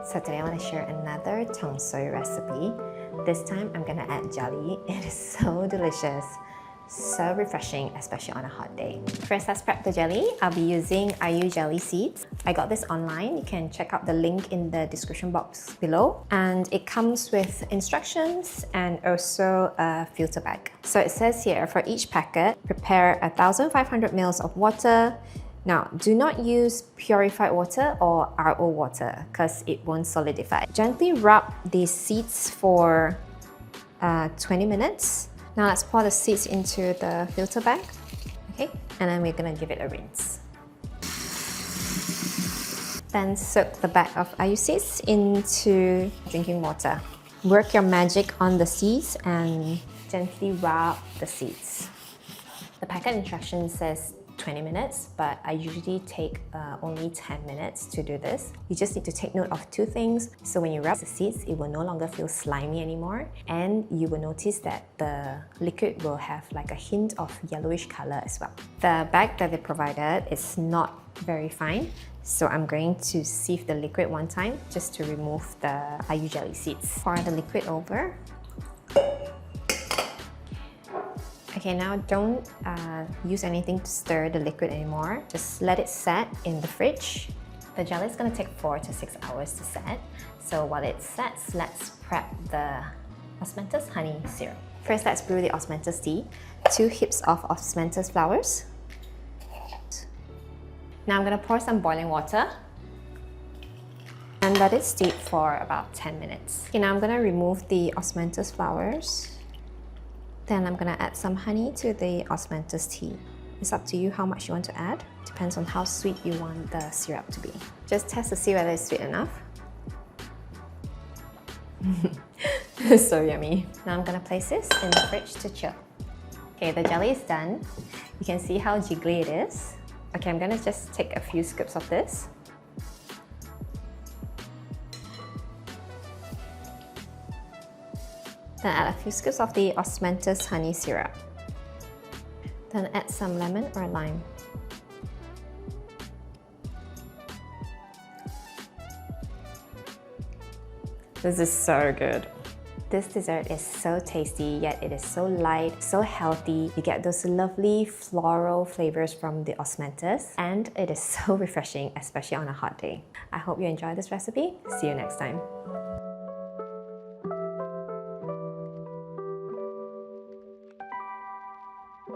So today I want to share another tong soy recipe. This time I'm gonna add jelly. It is so delicious, so refreshing, especially on a hot day. First, let's prep the jelly. I'll be using Aiyu Jelly seeds. I got this online. You can check out the link in the description box below. And it comes with instructions and also a filter bag. So it says here, for each packet, prepare 1,500 ml of water. Now, do not use purified water or RO water because it won't solidify. Gently rub these seeds for 20 minutes. Now let's pour the seeds into the filter bag, okay? And then we're gonna give it a rinse. Then soak the bag of Aiyu seeds into drinking water. Work your magic on the seeds and gently rub the seeds. The packet instruction says 20 minutes, but I usually take only 10 minutes to do this. You just need to take note of two things. So when you rub the seeds, it will no longer feel slimy anymore, and you will notice that the liquid will have like a hint of yellowish color as well. The bag that they provided is not very fine, so I'm going to sieve the liquid one time just to remove the Aiyu jelly seeds. Pour the liquid over. Okay, now don't use anything to stir the liquid anymore. Just let it set in the fridge. The jelly is going to take 4 to 6 hours to set. So while it sets, let's prep the Osmanthus Honey Syrup. First, let's brew the osmanthus tea. 2 heaps of osmanthus flowers. Now I'm going to pour some boiling water and let it steep for about 10 minutes. Okay, now I'm going to remove the osmanthus flowers. Then I'm gonna add some honey to the osmanthus tea. It's up to you how much you want to add. Depends on how sweet you want the syrup to be. Just test to see whether it's sweet enough. It's so yummy. Now I'm gonna place this in the fridge to chill. Okay, the jelly is done. You can see how jiggly it is. Okay, I'm gonna just take a few scoops of this. Then add a few scoops of the Osmanthus Honey Syrup. Then add some lemon or lime. This is so good. This dessert is so tasty, yet it is so light, so healthy. You get those lovely floral flavors from the osmanthus, and it is so refreshing, especially on a hot day. I hope you enjoyed this recipe. See you next time.